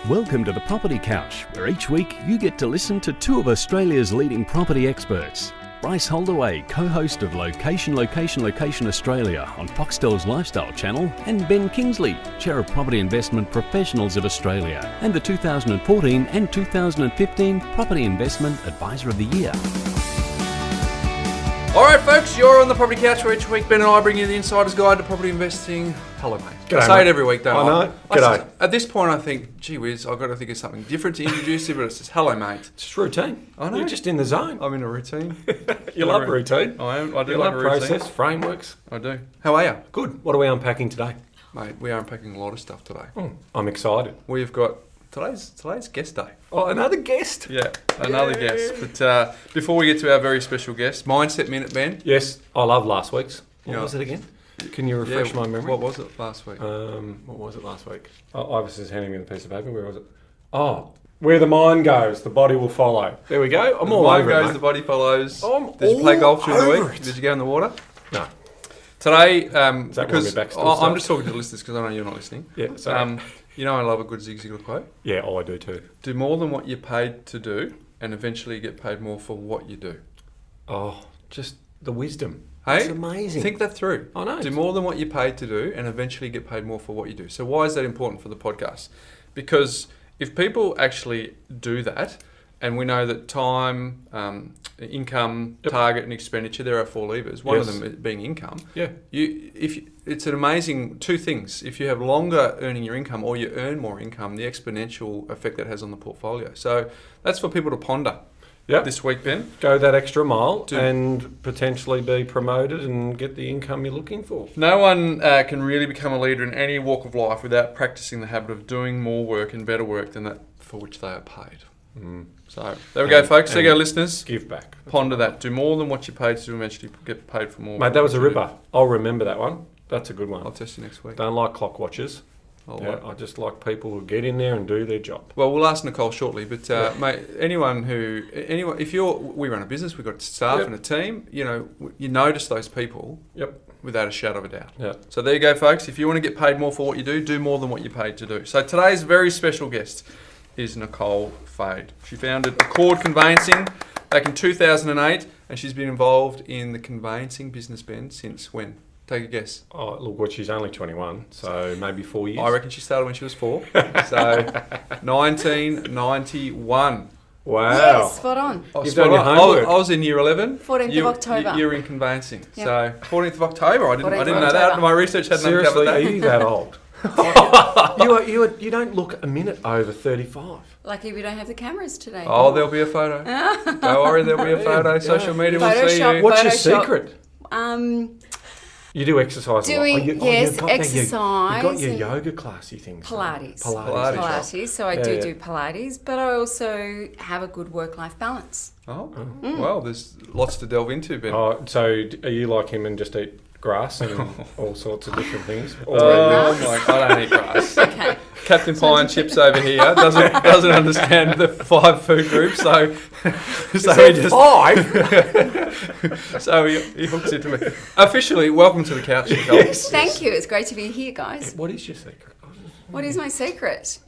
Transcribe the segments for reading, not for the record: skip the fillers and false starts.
Welcome to the Property Couch, where each week you get to listen to two of Australia's leading property experts. Bryce Holdaway, co-host of Location Australia on Foxtel's Lifestyle Channel, and Ben Kingsley, Chair of Property Investment Professionals of Australia, and the 2014 and 2015 Property Investment Advisor of the Year. All right, folks, you're on the Property Couch, where each week Ben and I bring you the insider's guide to property investing. Hello, mate. G'day, I say mate. it every week, don't I? I know. G'day. At this point, I think, gee whiz, I've got to think of something different to introduce you, but it's just, hello, mate. It's just routine. I know. You're just in the zone. I'm in a routine. You love routine. I am. I do You love love a routine. process, frameworks. I do. How are you? Good. What are we unpacking today? Mate, we are unpacking a lot of stuff today. I'm excited. We've got, today's guest day. Oh, another guest. Yeah, another guest. But before we get to our very special guest, Mindset Minute, Ben. Yes, I love last week's. What Yeah. was it again? Can you refresh my memory? What was it last week? What was it last week? Oh, Ivis is handing me the piece of paper. Where was it? Oh, where the mind goes, the body will follow. There we go. I'm all over it, goes, mate. the body follows. I'm Did you play all golf during the over week? it. Did you go in the water? No. Today, Is that because when we're back still I'm start? just talking to the listeners because I know you're not listening. Yeah, sorry. You know I love a good Zig Ziglar quote. Yeah, I do too. Do more than what you're paid to do, and eventually you get paid more for what you do. Oh, just the wisdom. Hey, It's amazing. Think that through. I know. Do more than what you're paid to do, and eventually get paid more for what you do. So why is that important for the podcast? Because if people actually do that, and we know that time, income, Yep. target, and expenditure, there are four levers. One Yes. of them being income. Yeah. It's an amazing two things. If you have longer earning your income, or you earn more income, the exponential effect that has on the portfolio. So that's for people to ponder. Yep. This week, Ben. Go that extra mile Do- and potentially be promoted and get the income you're looking for. No one can really become a leader in any walk of life without practicing the habit of doing more work and better work than that for which they are paid. So there we go, folks. There you go, listeners. Give back. Ponder that. Do more than what you paid to eventually get paid for more. Mate, that was a ripper. I'll remember that one. That's a good I'll one. test you next week. Don't like clock watchers. I just like people who get in there and do their job. Well, we'll ask Nicole shortly, but mate, if we run a business, we've got staff Yep. and a team. You notice those people. Yep. Without a shadow of a doubt. Yeah. So there you go, folks. If you want to get paid more for what you do more than what you're paid to do. So today's very special guest is Nicole Faid. She founded Accord Conveyancing back in 2008, and she's been involved in the conveyancing business, Ben, since when? Take a guess. Oh, look, well, she's only 21, so maybe 4 years. I reckon she started when she was 4. So 1991. Wow. Yes, spot on. You've done your homework. I was in year 11. 14th of October. You're in conveyancing. Yep. So 14th of October. I didn't 14th know of that. October. My research hadn't uncovered Seriously, that. are you that old? You don't look a minute over 35. Lucky we don't have the cameras today. Oh, there'll be a photo. Don't worry, there'll be a photo. Yeah. Social media will see Photoshop. you. What's your Photoshop. secret? You do exercise a lot. Doing- You've yes, got that- exercise You've got your and yoga classy things. Pilates. Pilates. So I Yeah, do yeah. do Pilates, but I also have a good work-life balance. Oh, well, there's lots to delve into, Ben. Oh, so are you like him and just eat grass and all sorts of different things? Oh grass? my God, I don't eat grass. Okay. Captain Pie and Chips over here doesn't understand the 5 food groups, so he just 5? so he hooks into me. Officially, welcome to the couch, Nicole. Yes. Thank you. It's great to be here, guys. What is your secret? What is my secret?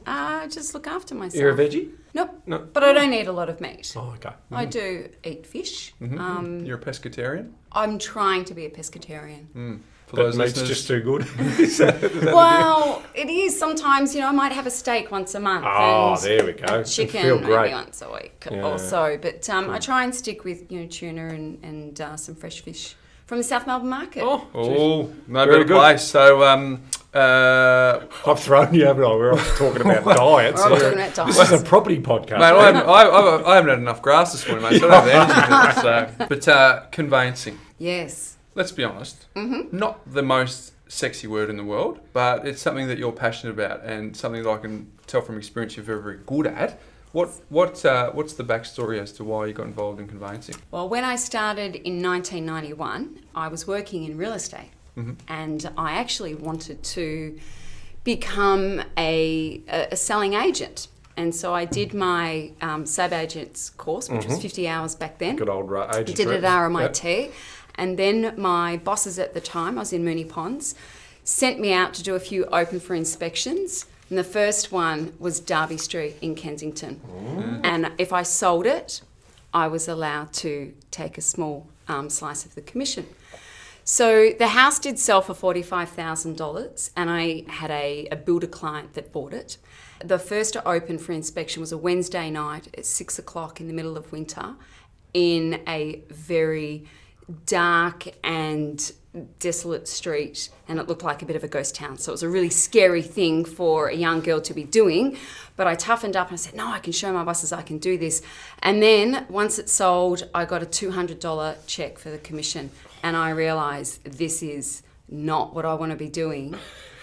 Just look after myself. You're a veggie? Nope. No. But I don't eat a lot of meat. Oh, okay. I do eat fish. You're a pescatarian? I'm trying to be a pescatarian. For But those meat's listeners, just too good. Is that the deal? Well, it is. Sometimes, I might have a steak once a month. Oh, and there we go. a chicken Feel great. maybe once a week or so. But I try and stick with, tuna and some fresh fish from the South Melbourne market. Oh, Oh, no Very better good. place. So, I've thrown you, haven't I? We're off talking about diets. We're all talking about diets. This is a property podcast. mate, I haven't had enough grass this morning, mate. So I don't have the energy for it. So, but conveyancing. Yes. Let's be honest. Not the most sexy word in the world, but it's something that you're passionate about and something that I can tell from experience you're very, very good at. What's the backstory as to why you got involved in conveyancing? Well, when I started in 1991, I was working in real estate. And I actually wanted to become a selling agent. And so I did my sub-agents course, which was 50 hours back then. Good old agent. Did it at RMIT. Yep. And then my bosses at the time, I was in Moonee Ponds, sent me out to do a few open for inspections. And the first one was Derby Street in Kensington. And if I sold it, I was allowed to take a small slice of the commission. So the house did sell for $45,000, and I had a builder client that bought it. The first to open for inspection was a Wednesday night at 6 o'clock in the middle of winter in a very dark and desolate street, and it looked like a bit of a ghost town. So it was a really scary thing for a young girl to be doing. But I toughened up and I said, no, I can show my bosses I can do this. And then once it sold, I got a $200 check for the commission. And I realised this is not what I want to be doing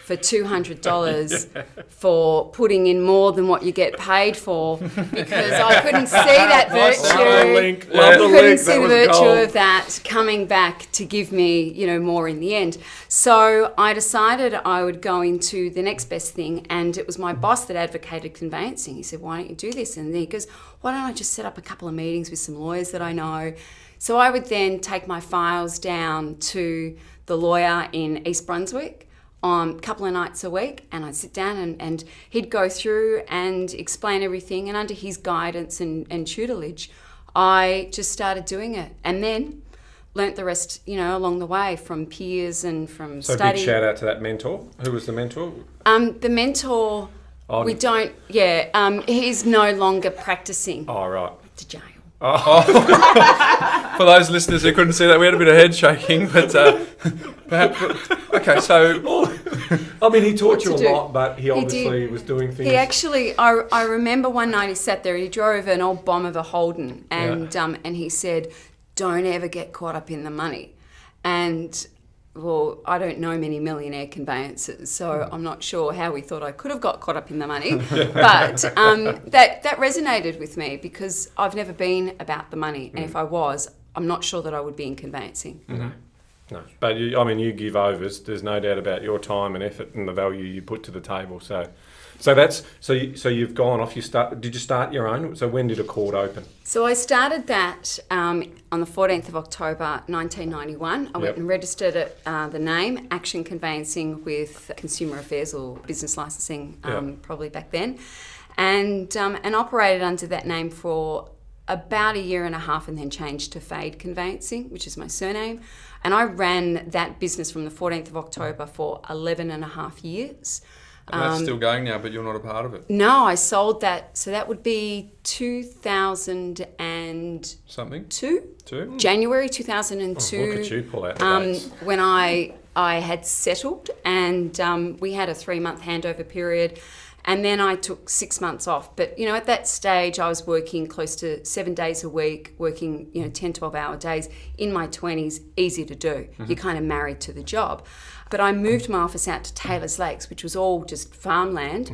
for $200 for putting in more than what you get paid for, because I couldn't see that virtue. Couldn't see the virtue of that coming back to give me, more in the end. So I decided I would go into the next best thing, and it was my boss that advocated conveyancing. He said, why don't you do this? And then he goes, why don't I just set up a couple of meetings with some lawyers that I know? So I would then take my files down to the lawyer in East Brunswick a couple of nights a week, and I'd sit down and he'd go through and explain everything, and under his guidance and tutelage, I just started doing it, and then learnt the rest, along the way from peers and from study. So big shout out to that mentor. Who was the mentor? The mentor, he's no longer practicing. Oh, right. To jail. For those listeners who couldn't see that, we had a bit of head shaking, but perhaps... Okay, so... he taught you a lot, but he obviously was doing things... He actually... I remember one night he sat there, he drove an old bomb of a Holden, and he said, don't ever get caught up in the money. And... Well, I don't know many millionaire conveyancers, so I'm not sure how he thought I could have got caught up in the money. But that resonated with me, because I've never been about the money. And if I was, I'm not sure that I would be in conveyancing. No. But you give overs. There's no doubt about your time and effort and the value you put to the table. So you've gone off. Did you start your own? So when did Accord open? So I started that on the 14th of October 1991. I went and registered it, the name Action Conveyancing with Consumer Affairs or Business Licensing, probably back then, and operated under that name for about a year and a half, and then changed to Faid Conveyancing, which is my surname. And I ran that business from the 14th of October for 11 and a half years. And that's still going now, but you're not a part of it. No, I sold that. So that would be 2000 and... Something? Two? January 2002. Oh, look at you pull out the dates. When I had settled, and we had a 3-month handover period, and then I took 6 months off. But, at that stage, I was working close to 7 days a week, working, 10, 12-hour days. In my 20s, easy to do. You're kind of married to the job. But I moved my office out to Taylor's Lakes, which was all just farmland,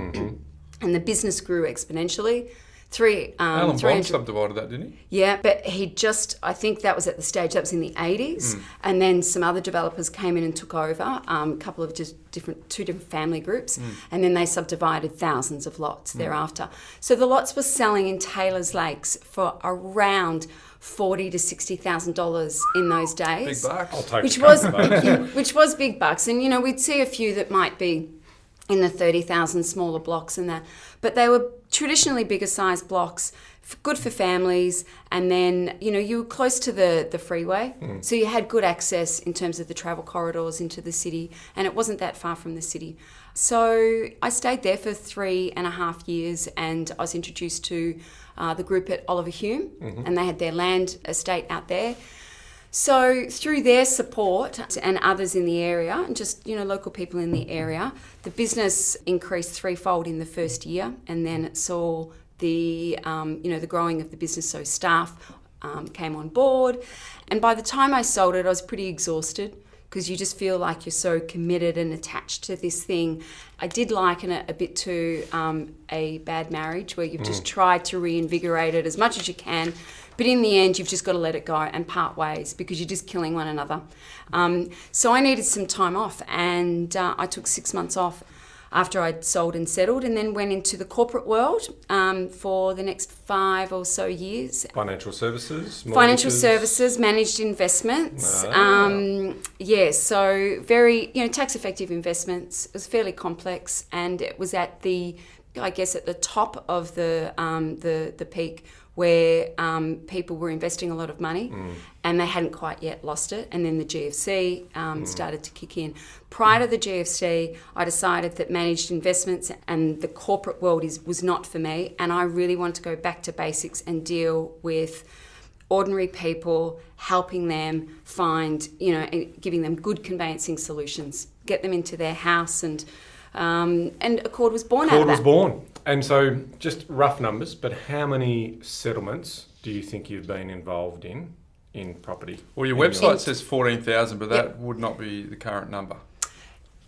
and the business grew exponentially. Alan Bond subdivided that, didn't he? Yeah, but I think that was at the stage, that was in the 80s, and then some other developers came in and took over, a couple of two different family groups, and then they subdivided thousands of lots thereafter. So the lots were selling in Taylor's Lakes for around $40,000 to $60,000 in those days. Big bucks. I'll take Which was big bucks. And, we'd see a few that might be in the 30,000 smaller blocks and that. But they were traditionally bigger size blocks, good for families. And then, you were close to the freeway. So you had good access in terms of the travel corridors into the city. And it wasn't that far from the city. So I stayed there for 3.5 years, and I was introduced to the group at Oliver Hume, and they had their land estate out there. So through their support and others in the area, and just local people in the area, the business increased threefold in the first year, and then it saw the the growing of the business. So staff came on board, and by the time I sold it, I was pretty exhausted, because you just feel like you're so committed and attached to this thing. I did liken it a bit to a bad marriage, where you've just tried to reinvigorate it as much as you can, but in the end, you've just got to let it go and part ways, because you're just killing one another. So I needed some time off, and I took 6 months off. after I'd sold and settled, and then went into the corporate world for the next 5 or so years. Financial services? Financial mortgages? services, managed investments. Ah. So very, tax-effective investments. It was fairly complex, and it was at the top of the peak where people were investing a lot of money and they hadn't quite yet lost it. And then the GFC started to kick in. Prior to the GFC, I decided that managed investments and the corporate world was not for me. And I really wanted to go back to basics and deal with ordinary people, helping them find, giving them good conveyancing solutions, get them into their house. And Accord was born out of that. Accord was born. And so, just rough numbers, but how many settlements do you think you've been involved in property? Well, your website says 14,000, but that would not be the current number.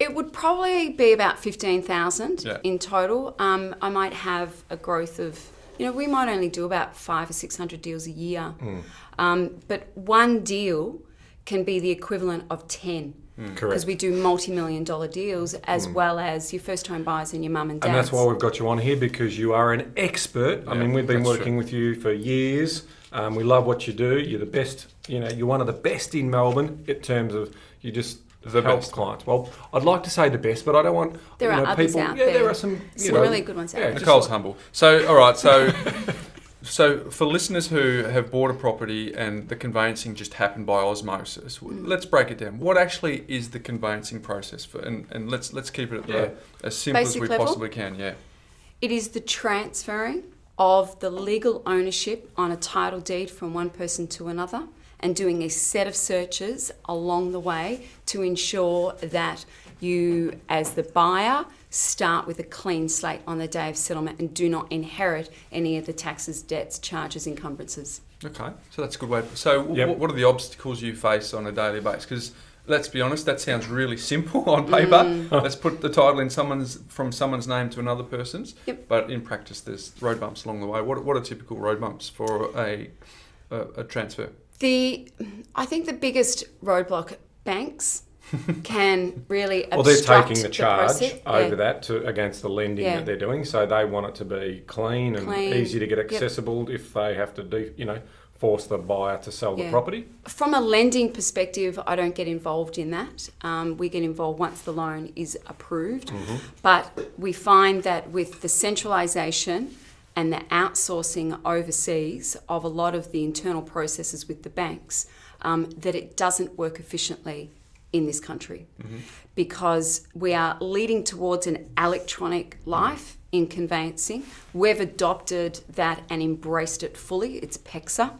It would probably be about 15,000 Yeah. in total. I might have a growth of, we might only do about 500 or 600 deals a year. But one deal can be the equivalent of 10. Correct. Because we do multi-million-dollar deals as well as your first-home buyers and your mum and dads. And that's why we've got you on here, because you are an expert. I mean, we've been working with you for years. We love what you do. You're the best. You're one of the best in Melbourne in terms of you just The help best. clients. Well, I'd like to say the best, but I don't want There are others people. out yeah, there. there are some really good ones out there. Nicole's humble. So, all right. So for listeners who have bought a property and the conveyancing just happened by osmosis, let's break it down. What actually is the conveyancing process for? And let's keep it at as simple Basic as we level? possibly can. Yeah. It is the transferring of the legal ownership on a title deed from one person to another, and doing a set of searches along the way to ensure that you, as the buyer, start with a clean slate on the day of settlement and do not inherit any of the taxes, debts, charges, encumbrances. Okay. So that's a good way. So what are the obstacles you face on a daily basis? Because let's be honest, that sounds really simple on paper. Let's put the title in from someone's name to another person's. Yep. But in practice, there's road bumps along the way. What are typical road bumps for a transfer? I think the biggest roadblock, banks can really Well, they're obstruct taking the charge process. over that against the lending that they're doing, so they want it to be clean and easy to get accessible if they have to force the buyer to sell the property. From a lending perspective, I don't get involved in that. We get involved once the loan is approved. But we find that with the centralisation and the outsourcing overseas of a lot of the internal processes with the banks, that it doesn't work efficiently in this country, because we are leading towards an electronic life in conveyancing. We've adopted that and embraced it fully. It's PEXA.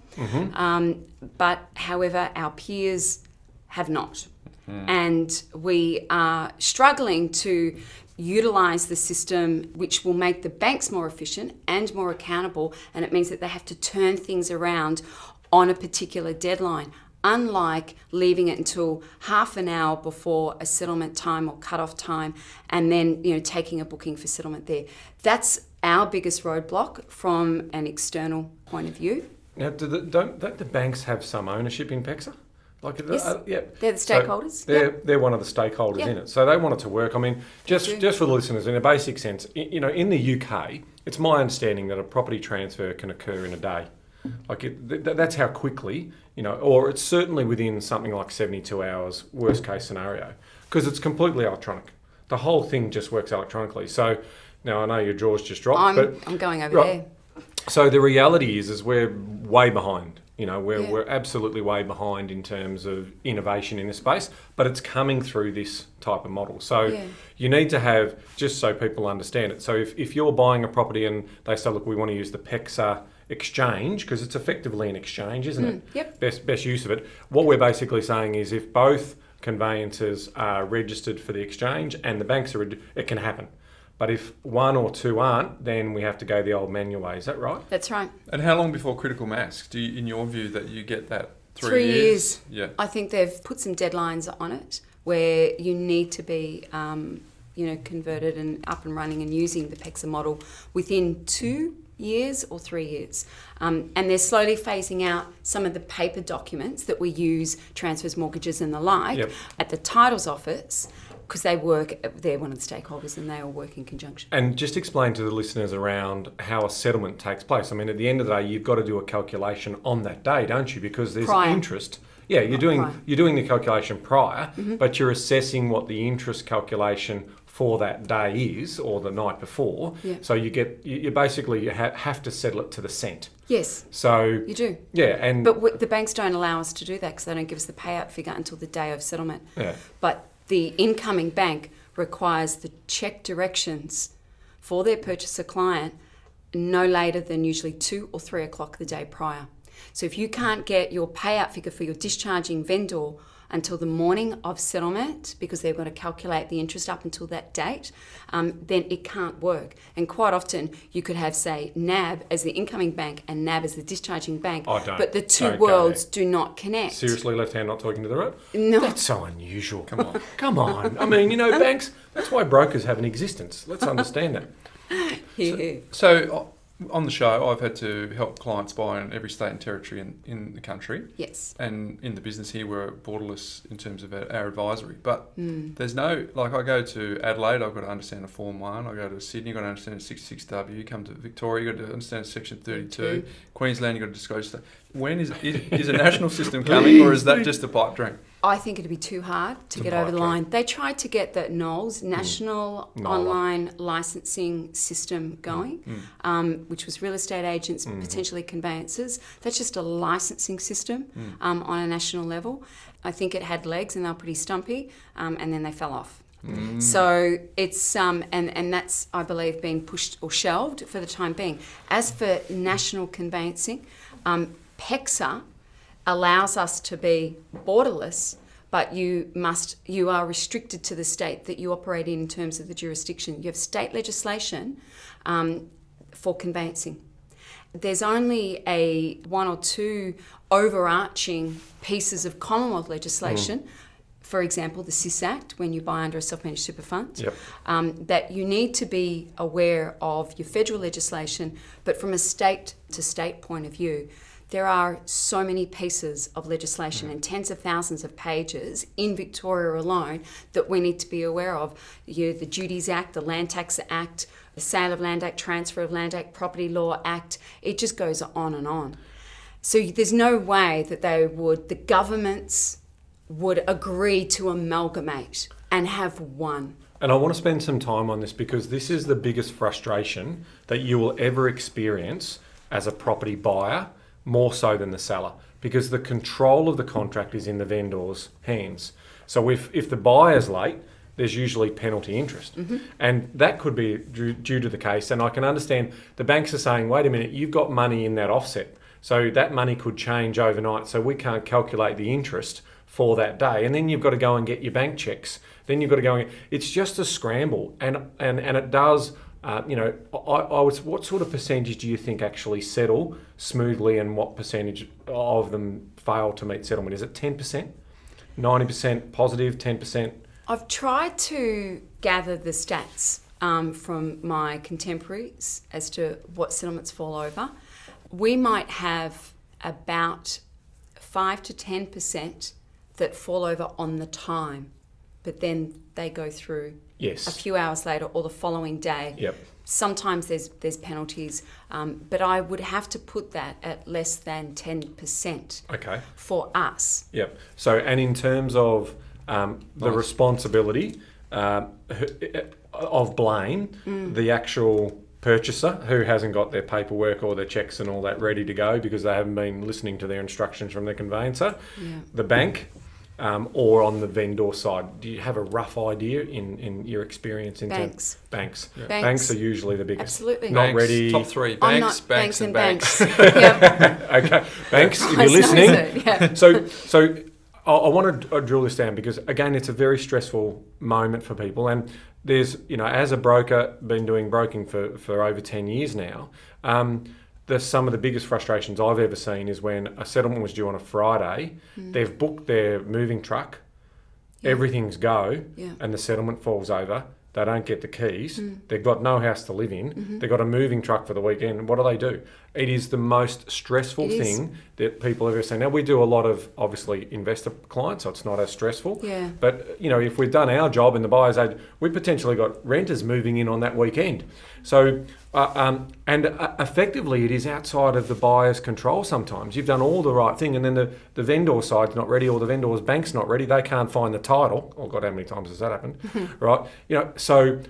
But however, our peers have not. And we are struggling to utilise the system, which will make the banks more efficient and more accountable, and it means that they have to turn things around on a particular deadline, unlike leaving it until half an hour before a settlement time or cut-off time and then taking a booking for settlement there. That's our biggest roadblock from an external point of view. Now, don't the banks have some ownership in PEXA? Yes, they're the stakeholders. So they're one of the stakeholders in it. So they want it to work. I mean, just for the listeners, in a basic sense, in the UK, it's my understanding that a property transfer can occur in a day. That's how quickly, or it's certainly within something like 72 hours, worst case scenario, because it's completely electronic. The whole thing just works electronically. So now I know your jaw's just dropped. I'm going over there. So the reality is we're way behind. We're absolutely way behind in terms of innovation in this space, but it's coming through this type of model. So you need to have, just so people understand it. So if you're buying a property and they say, look, we want to use the PEXA exchange, because it's effectively an exchange, isn't it? Yep. Best use of it. What we're basically saying is if both conveyancers are registered for the exchange and the banks are, it can happen. But if one or two aren't, then we have to go the old manual way. Is that right? That's right. And how long before critical mass do you, in your view, that you get that? 3 years. Yeah. I think they've put some deadlines on it where you need to be, converted and up and running and using the PEXA model within 2 years or 3 years. And they're slowly phasing out some of the paper documents that we use, transfers, mortgages and the like, at the titles office. because they're one of the stakeholders and they all work in conjunction. And just explain to the listeners around how a settlement takes place. I mean, at the end of the day, you've got to do a calculation on that day, don't you? Because there's interest. Yeah, you're doing the calculation prior, but you're assessing what the interest calculation for that day is, or the night before. Yeah. So you basically have to settle it to the cent. Yes. So you do. Yeah, but the banks don't allow us to do that because they don't give us the payout figure until the day of settlement. Yeah. But the incoming bank requires the check directions for their purchaser client no later than usually 2 or 3 o'clock the day prior. So if you can't get your payout figure for your discharging vendor until the morning of settlement, because they're going to calculate the interest up until that date, then it can't work. And quite often you could have, say, NAB as the incoming bank and NAB as the discharging bank, but the two worlds do not connect. Seriously, left hand not talking to the right? No. That's so unusual. Come on. I mean, banks, that's why brokers have an existence. Let's understand that. So on the show, I've had to help clients buy in every state and territory in the country. Yes. And in the business here, we're borderless in terms of our advisory. But there's no, like I go to Adelaide, I've got to understand a Form 1. I go to Sydney, I've got to understand a 66W. You come to Victoria, you've got to understand Section 32. Queensland, you've got to disclose stuff. When is a national system coming, or is that just a pipe dream? I think it'd be too hard to get over the line. They tried to get the NOLS, National Online Licensing System, going, which was real estate agents, potentially conveyancers. That's just a licensing system on a national level. I think it had legs and they were pretty stumpy, and then they fell off. So it's and that's, I believe, being pushed or shelved for the time being. As for national conveyancing, PEXA allows us to be borderless, but you are restricted to the state that you operate in terms of the jurisdiction. You have state legislation for conveyancing. There's only one or two overarching pieces of Commonwealth legislation. For example, the SIS Act, when you buy under a self-managed super fund, that you need to be aware of your federal legislation, but from a state to state point of view, there are so many pieces of legislation and tens of thousands of pages in Victoria alone that we need to be aware of. The Duties Act, the Land Tax Act, the Sale of Land Act, Transfer of Land Act, Property Law Act, it just goes on and on. So there's no way that the governments would agree to amalgamate and have one. And I want to spend some time on this because this is the biggest frustration that you will ever experience as a property buyer, more so than the seller, because the control of the contract is in the vendor's hands. So if the buyer's late, there's usually penalty interest. And that could be due to the case. And I can understand the banks are saying, wait a minute, you've got money in that offset. So that money could change overnight. So we can't calculate the interest for that day. And then you've got to go and get your bank checks. Then you've got to go and it's just a scramble. And it does, what sort of percentage do you think actually settle smoothly and what percentage of them fail to meet settlement? Is it 10%? 90% positive, 10%? I've tried to gather the stats from my contemporaries as to what settlements fall over. We might have about 5 to 10% that fall over on the time, but then they go through a few hours later or the following day. Yep. Sometimes there's penalties, but I would have to put that at less than 10% for us. Yep. So, and in terms of the responsibility of blame, the actual purchaser who hasn't got their paperwork or their checks and all that ready to go because they haven't been listening to their instructions from their conveyancer, the bank, or on the vendor side. Do you have a rough idea in your experience? Banks. Banks. Yeah. Banks are usually the biggest. Absolutely. Not Banks, ready. Top three. Banks and banks. Okay. Banks, if you're listening. So I want to drill this down because, again, it's a very stressful moment for people. And there's, as a broker, been doing broking for over 10 years now, some of the biggest frustrations I've ever seen is when a settlement was due on a Friday, they've booked their moving truck, everything's go, and the settlement falls over, they don't get the keys, they've got no house to live in, they've got a moving truck for the weekend, what do? It is the most stressful thing that people have ever seen. Now, we do a lot of, obviously, investor clients, so it's not as stressful. Yeah. But, if we've done our job in the buyer's aid, we potentially got renters moving in on that weekend. So, effectively, it is outside of the buyer's control sometimes. You've done all the right thing, and then the vendor side's not ready, or the vendor's bank's not ready. They can't find the title. Oh, God, how many times has that happened? Right? So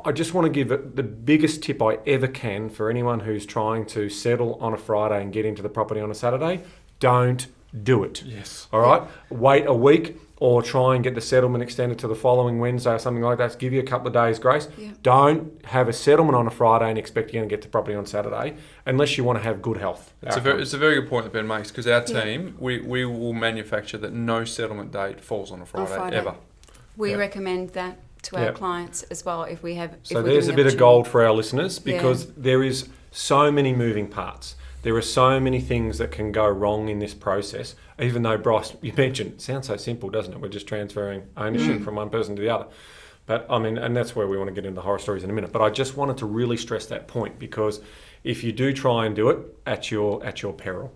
I just want to give it the biggest tip I ever can for anyone who's trying to settle on a Friday and get into the property on a Saturday. Don't do it. Yes. All right? Wait a week or try and get the settlement extended to the following Wednesday or something like that. Give you a couple of days grace. Yeah. Don't have a settlement on a Friday and expect you're going to get the property on Saturday unless you want to have good health. It's a very good point that Ben makes, because our team, we will manufacture that no settlement date falls on a Friday. Ever. We recommend that to our clients as well if we have. So there's a bit of gold for our listeners, because there is so many moving parts. There are so many things that can go wrong in this process, even though, Bryce, you mentioned, it sounds so simple, doesn't it? We're just transferring ownership from one person to the other. But I mean, and that's where we want to get into the horror stories in a minute. But I just wanted to really stress that point, because if you do try and do it at your peril.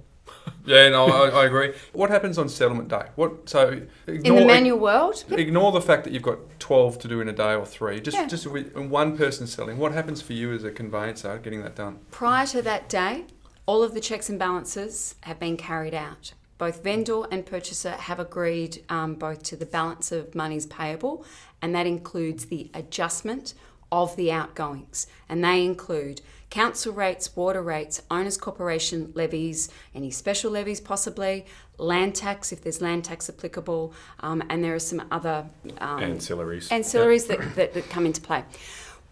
Yeah, no, I agree. What happens on settlement day? In the manual world? Ignore the fact that you've got 12 to do in a day or 3. Just with one person selling. What happens for you as a conveyancer getting that done? Prior to that day, all of the checks and balances have been carried out. Both vendor and purchaser have agreed both to the balance of monies payable, and that includes the adjustment of the outgoings. And they include council rates, water rates, owners corporation levies, any special levies possibly, land tax if there's land tax applicable, and there are some other ancillaries that come into play.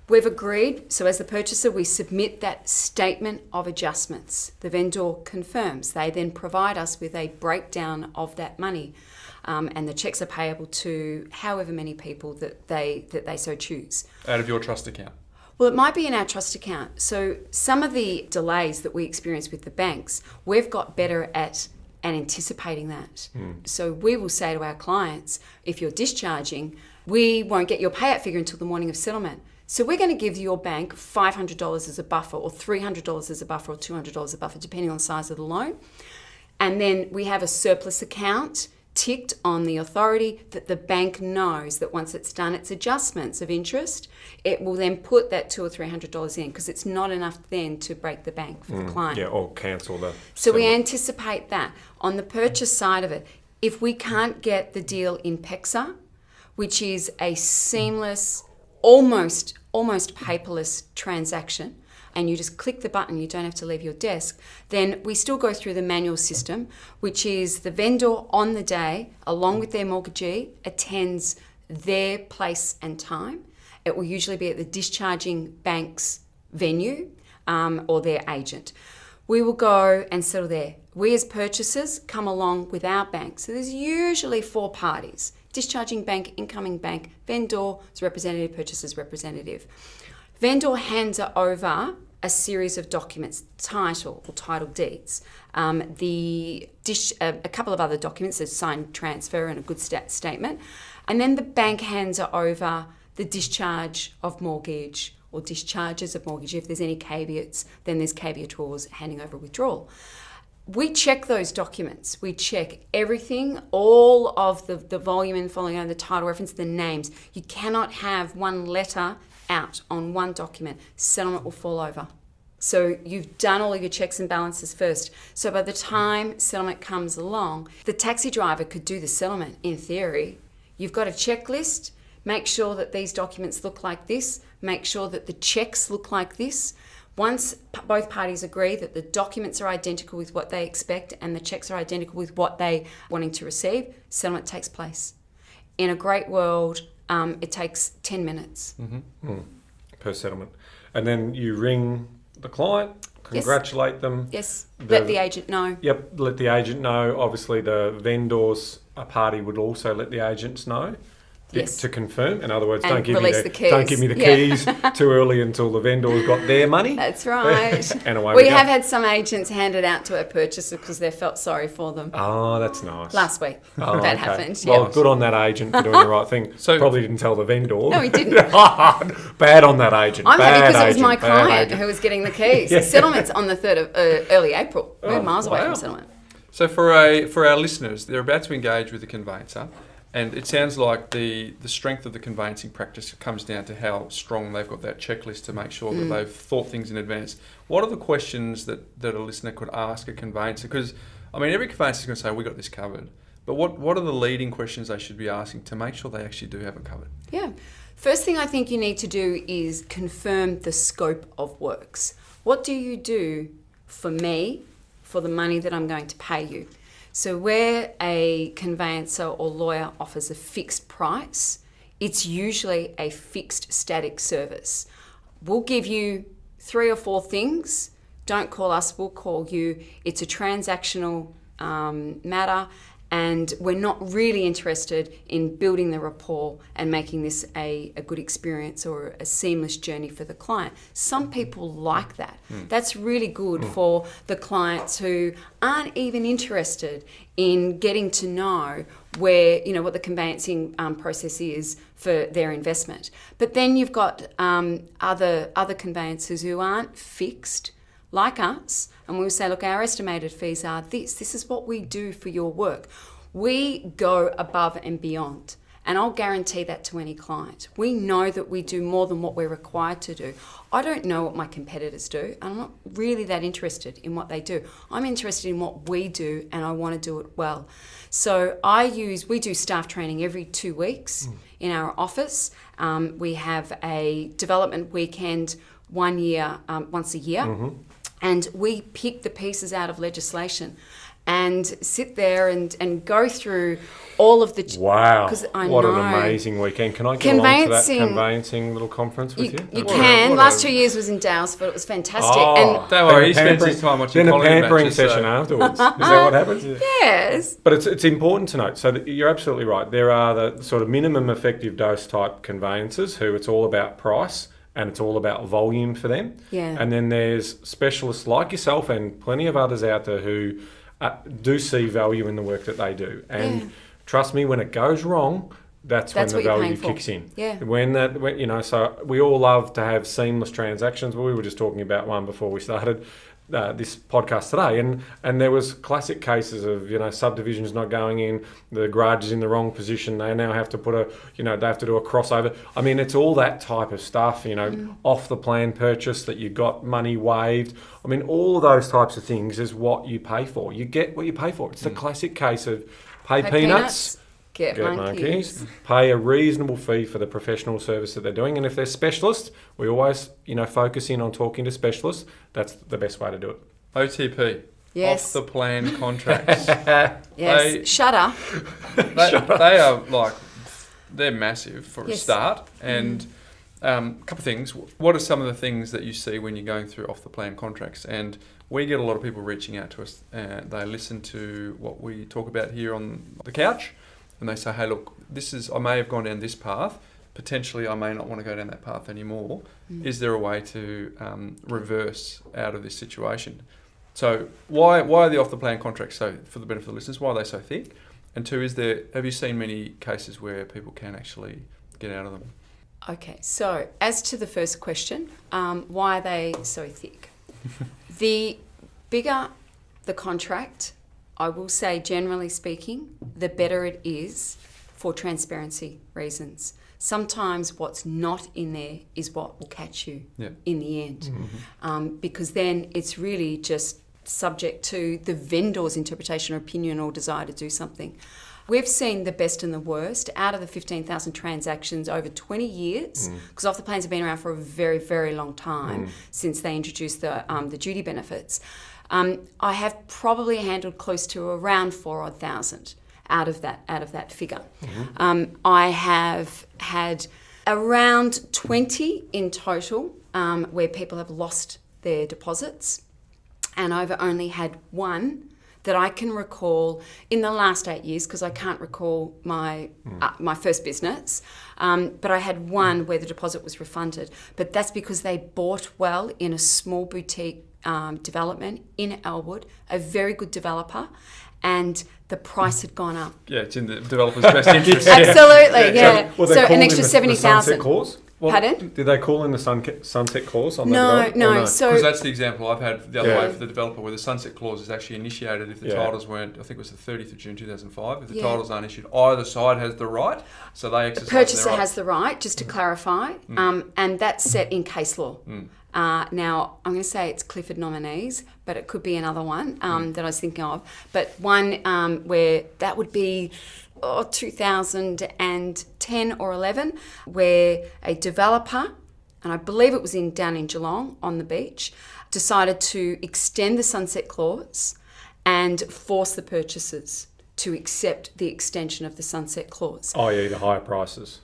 We've agreed, so as the purchaser, we submit that statement of adjustments. The vendor confirms. They then provide us with a breakdown of that money, and the checks are payable to however many people that they so choose. Out of your trust account? Well, it might be in our trust account. So some of the delays that we experience with the banks, we've got better at anticipating that. So we will say to our clients, if you're discharging, we won't get your payout figure until the morning of settlement. So we're going to give your bank $500 as a buffer, or $300 as a buffer, or $200 a buffer, depending on the size of the loan. And then we have a surplus account ticked on the authority that the bank knows that once it's done its adjustments of interest, it will then put that $200 or $300 in, because it's not enough then to break the bank for the client. Yeah, or cancel the So settlement. we anticipate that. On the purchase side of it, if we can't get the deal in PEXA, which is a seamless, almost paperless transaction, and you just click the button, you don't have to leave your desk, then we still go through the manual system, which is the vendor on the day, along with their mortgagee, attends their place and time. It will usually be at the discharging bank's venue or their agent. We will go and settle there. We as purchasers come along with our bank. So there's usually 4 parties: discharging bank, incoming bank, vendor's representative, purchaser's representative. Vendor hands over a series of documents, title or title deeds, a couple of other documents, a signed transfer and a good statement, and then the bank hands over the discharge of mortgage or discharges of mortgage. If there's any caveats, then there's caveators handing over withdrawal. We check those documents. We check everything, all of the volume and following, the title reference, the names. You cannot have one letter out on one document. Settlement will fall over. So you've done all of your checks and balances first. So by the time settlement comes along, the taxi driver could do the settlement in theory. You've got a checklist. Make sure that these documents look like this. Make sure that the checks look like this. Once both parties agree that the documents are identical with what they expect and the checks are identical with what they're wanting to receive, settlement takes place. In a great world, it takes 10 minutes. Per settlement. And then you ring the client, congratulate them. Yes, let the agent know. Yep, let the agent know. Obviously the vendors, a party would also let the agents know. Yes. to confirm. In other words, And don't give release the keys. the keys too early until the vendor's got their money. That's right. And away We we go. have had some agents hand it out to our purchaser because they felt sorry for them. Oh, that's nice. Last week, Oh, that okay. happened. Well, Yeah. good on that agent for doing the right thing. So- Probably didn't tell the vendor. No, he didn't. Bad on that agent. I'm happy Bad because it was my agent, bad client agent. who was getting the keys. Yeah. Settlement's on the 3rd of early April. We're miles away wow. from settlement. So for our listeners, they're about to engage with the conveyancer, and it sounds like the strength of the conveyancing practice comes down to how strong they've got that checklist to make sure that they've thought things in advance. What are the questions that a listener could ask a conveyancer? Because, I mean, every conveyancer is going to say, we got this covered. But what are the leading questions they should be asking to make sure they actually do have it covered? Yeah. First thing I think you need to do is confirm the scope of works. What do you do for me for the money that I'm going to pay you? So where a conveyancer or lawyer offers a fixed price, it's usually a fixed static service. We'll give you 3 or 4 things. Don't call us, we'll call you. It's a transactional matter, and we're not really interested in building the rapport and making this a good experience or a seamless journey for the client. Some people like that. That's really good for the clients who aren't even interested in getting to know where, what the conveyancing process is for their investment. But then you've got other conveyancers who aren't fixed like us, and we'll say, look, our estimated fees are this is what we do for your work. We go above and beyond, and I'll guarantee that to any client. We know that we do more than what we're required to do. I don't know what my competitors do, and I'm not really that interested in what they do. I'm interested in what we do, and I want to do it well. So we do staff training every 2 weeks in our office. We have a development weekend once a year. And we pick the pieces out of legislation and sit there and go through all of the... Wow, 'cause I what know. an amazing weekend. Can I get along to that Conveyancing- conveyancing little conference with you? You What can. a- Last 2 years was in Dalesford. It was fantastic. Oh, Don't worry, he then a spends his time watching Then a quality pampering matches, session so- afterwards. Is that what happens? And yes. But it's important to note, so that you're absolutely right. There are the sort of minimum effective dose type conveyancers who it's all about price and it's all about volume for them. Yeah. And then there's specialists like yourself and plenty of others out there who do see value in the work that they do. And trust me, when it goes wrong, that's when the what you're value paying for. kicks in. Yeah. So we all love to have seamless transactions. Well, we were just talking about one before we started this podcast today, and there was classic cases of subdivisions not going in, the garage is in the wrong position, they now have to put they have to do a crossover. I mean, it's all that type of stuff, off the plan purchase that you got money waived. I mean, all of those types of things is what you pay for. You get what you pay for. It's the classic case of pay peanuts. Get monkeys. Pay a reasonable fee for the professional service that they're doing. And if they're specialists, we always, focus in on talking to specialists. That's the best way to do it. OTP. Yes. Off the plan contracts. Yes. Shutter. They are they're massive for a Yes. start. And a couple of things. What are some of the things that you see when you're going through off the plan contracts? And we get a lot of people reaching out to us. They listen to what we talk about here on the couch. And they say, hey, look, I may have gone down this path. Potentially, I may not want to go down that path anymore. Is there a way to reverse out of this situation? So why are the off-the-plan contracts, so for the benefit of the listeners, why are they so thick? And 2, have you seen many cases where people can actually get out of them? Okay, so as to the first question, why are they so thick? The bigger the contract, I will say, generally speaking, the better it is for transparency reasons. Sometimes what's not in there is what will catch you in the end. Because then it's really just subject to the vendor's interpretation or opinion or desire to do something. We've seen the best and the worst out of the 15,000 transactions over 20 years, because off the plans have been around for a very, very long time since they introduced the duty benefits. I have probably handled close to around 4,000 out of that figure. I have had around 20 in total where people have lost their deposits, and I've only had one that I can recall in the last 8 years, because I can't recall my first business, but I had one where the deposit was refunded. But that's because they bought well in a small boutique development in Elwood, a very good developer, and the price had gone up. Yeah, it's in the developer's best interest. Absolutely, yeah. Well, So an extra the 70,000. sunset clause? Well, Pardon? Did they call in the sunset clause on the No, development? Or no. So Because that's the example I've had the other Yeah. way for the developer, where the sunset clause is actually initiated if the Yeah. titles weren't, I think it was the 30th of June 2005, if the Yeah. titles aren't issued, either side has the right, so they the exercise purchaser their right. has the right, just to clarify, and that's set in case law. Now, I'm going to say it's Clifford Nominees, but it could be another one that I was thinking of. But one where that would be 2010 or 11, where a developer, and I believe it was down in Geelong on the beach, decided to extend the sunset clause and force the purchasers to accept the extension of the sunset clause. i.e. the higher prices.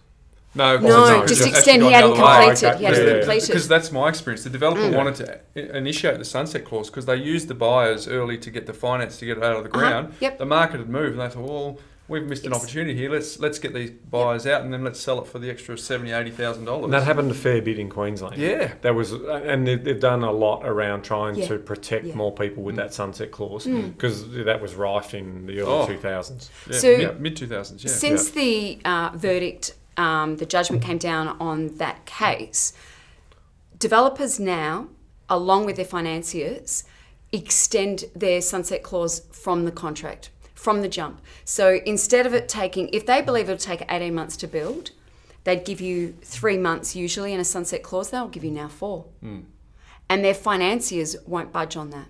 No, No, it's just actually extend. He gone hadn't the other way. completed. He hadn't completed. Because that's my experience. The developer wanted to initiate the sunset clause because they used the buyers early to get the finance to get it out of the ground. Yep. The market had moved, and they thought, well, we've missed an opportunity here. Let's get these buyers out, and then let's sell it for the extra $70,000-$80,000. And that happened a fair bit in Queensland. Yeah. That was, and they've done a lot around trying Yeah. to protect Yeah. more people with that sunset clause, because that was rife in the early 2000s. Yeah, So- mid 2000s. Yeah. Since the verdict, the judgment came down on that case, developers now, along with their financiers, extend their sunset clause from the contract, from the jump. So instead of it taking, if they believe it'll take 18 months to build, they'd give you 3 months usually in a sunset clause, they'll give you now 4. And their financiers won't budge on that.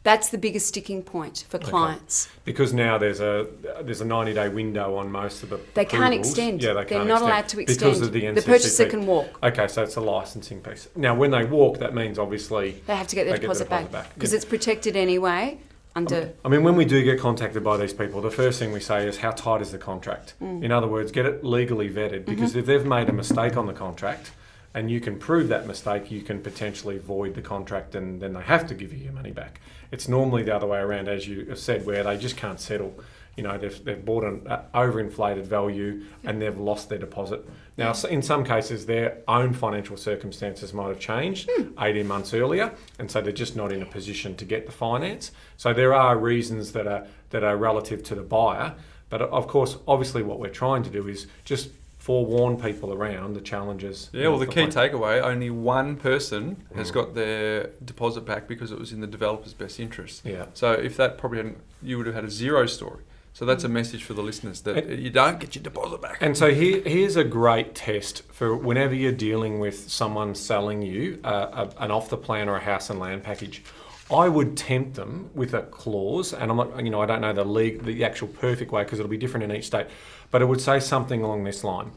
That's the biggest sticking point for clients. Because now there's a 90-day window on most of the They can't approvals. extend. Yeah, they They're can't not extend allowed to because extend. of the The purchaser NCCP. can walk. Okay, so it's a licensing piece. Now, when they walk, that means obviously They have to get their they deposit back because it's protected anyway under... I mean, when we do get contacted by these people, the first thing we say is, how tight is the contract? In other words, get it legally vetted, because if they've made a mistake on the contract and you can prove that mistake, you can potentially void the contract and then they have to give you your money back. It's normally the other way around, as you have said, where they just can't settle. You know, they've bought an overinflated value and they've lost their deposit. Now, in some cases, their own financial circumstances might have changed 18 months earlier, and so they're just not in a position to get the finance. So there are reasons that are relative to the buyer. But of course, obviously what we're trying to do is just forewarn people around the challenges. Yeah, well, the key takeaway, only one person has got their deposit back because it was in the developer's best interest. Yeah. So if that probably hadn't, you would have had a zero story. So that's a message for the listeners that you don't get your deposit back. And so here's a great test for whenever you're dealing with someone selling you an off-the-plan or a house and land package. I would tempt them with a clause, and I'm not, I don't know the actual perfect way because it'll be different in each state, but it would say something along this line.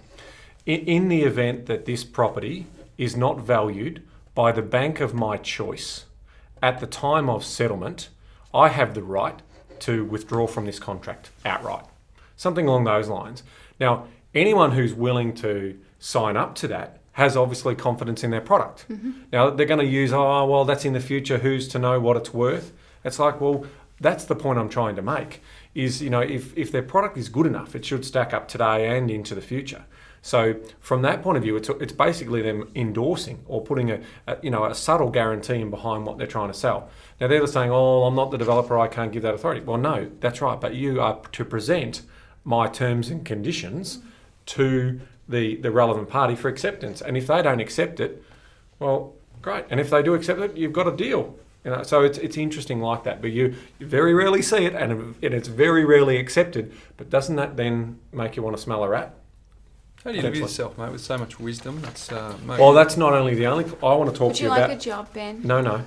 In the event that this property is not valued by the bank of my choice at the time of settlement, I have the right to withdraw from this contract outright. Something along those lines. Now, anyone who's willing to sign up to that has obviously confidence in their product. Now, they're going to use, that's in the future, who's to know what it's worth? It's like, well, that's the point I'm trying to make, is, if their product is good enough, it should stack up today and into the future. So from that point of view, it's basically them endorsing or putting a subtle guarantee in behind what they're trying to sell. Now, they're saying, I'm not the developer, I can't give that authority. Well, no, that's right, but you are to present my terms and conditions to the relevant party for acceptance. And if they don't accept it, well, great. And if they do accept it, you've got a deal. So it's interesting like that. But you very rarely see it, and it's very rarely accepted. But doesn't that then make you want to smell a rat? How do you live with yourself, mate, with so much wisdom? That's well, that's not only the only... I want to talk Would to you you about... like a job, Ben? No,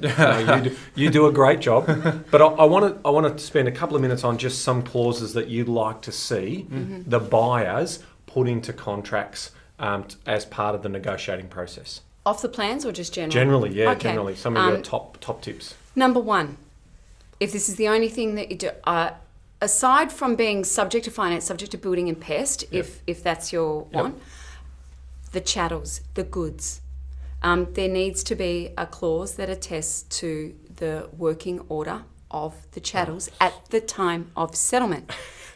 you do a great job. But I want to spend a couple of minutes on just some clauses that you'd like to see the buyers put into contracts as part of the negotiating process. Off the plans or just generally? Generally, yeah, Okay. generally. Some of your top tips. Number one, if this is the only thing that you do, aside from being subject to finance, subject to building and pest, if that's your one, the chattels, the goods. There needs to be a clause that attests to the working order of the chattels at the time of settlement.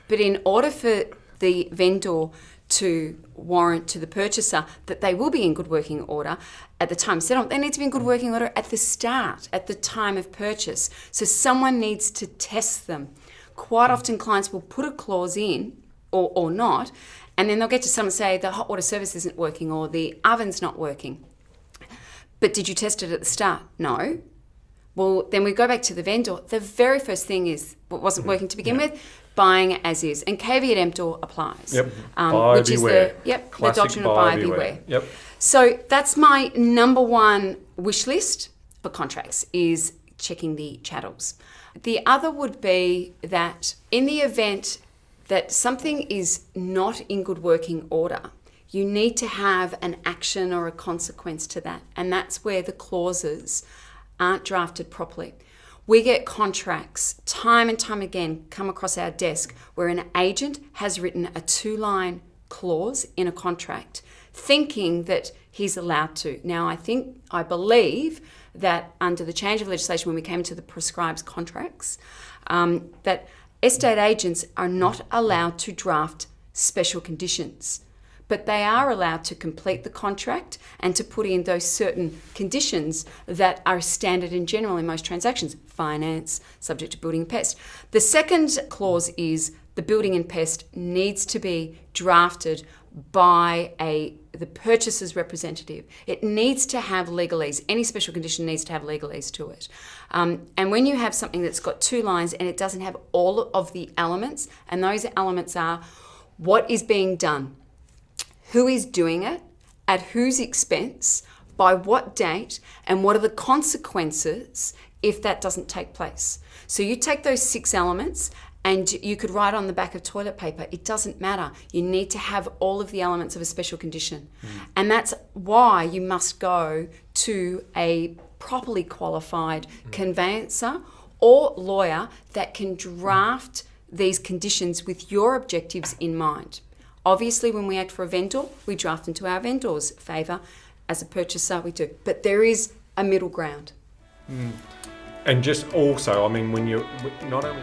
But in order for the vendor to warrant to the purchaser that they will be in good working order at the time of settlement, they need to be in good working order at the start, at the time of purchase. So someone needs to test them. Quite often clients will put a clause in or not, and then they'll get to someone and say the hot water service isn't working or the oven's not working. But did you test it at the start? No. Well, then we go back to the vendor. The very first thing is what wasn't working to begin with, buying as is. And caveat emptor applies. Yep. Buyer which beware. is the Classic doctrine of buyer beware. Yep. So that's my number one wish list for contracts, is checking the chattels. The other would be that in the event that something is not in good working order, you need to have an action or a consequence to that. And that's where the clauses aren't drafted properly. We get contracts time and time again come across our desk where an agent has written a 2-line clause in a contract thinking that he's allowed to. Now, I believe that under the change of legislation when we came to the prescribed contracts, that estate agents are not allowed to draft special conditions, but they are allowed to complete the contract and to put in those certain conditions that are standard and general in most transactions. Finance, subject to building and pest. The second clause is the building and pest needs to be drafted by the purchaser's representative. It needs to have legalese. Any special condition needs to have legalese to it. And when you have something that's got 2 lines and it doesn't have all of the elements, and those elements are what is being done, who is doing it, at whose expense, by what date, and what are the consequences if that doesn't take place. So you take those 6 elements and you could write on the back of toilet paper. It doesn't matter. You need to have all of the elements of a special condition. And that's why you must go to a properly qualified conveyancer or lawyer that can draft these conditions with your objectives in mind. Obviously, when we act for a vendor, we draft them to our vendor's favour. As a purchaser, we do. But there is a middle ground. And just also, I mean, when you're not only...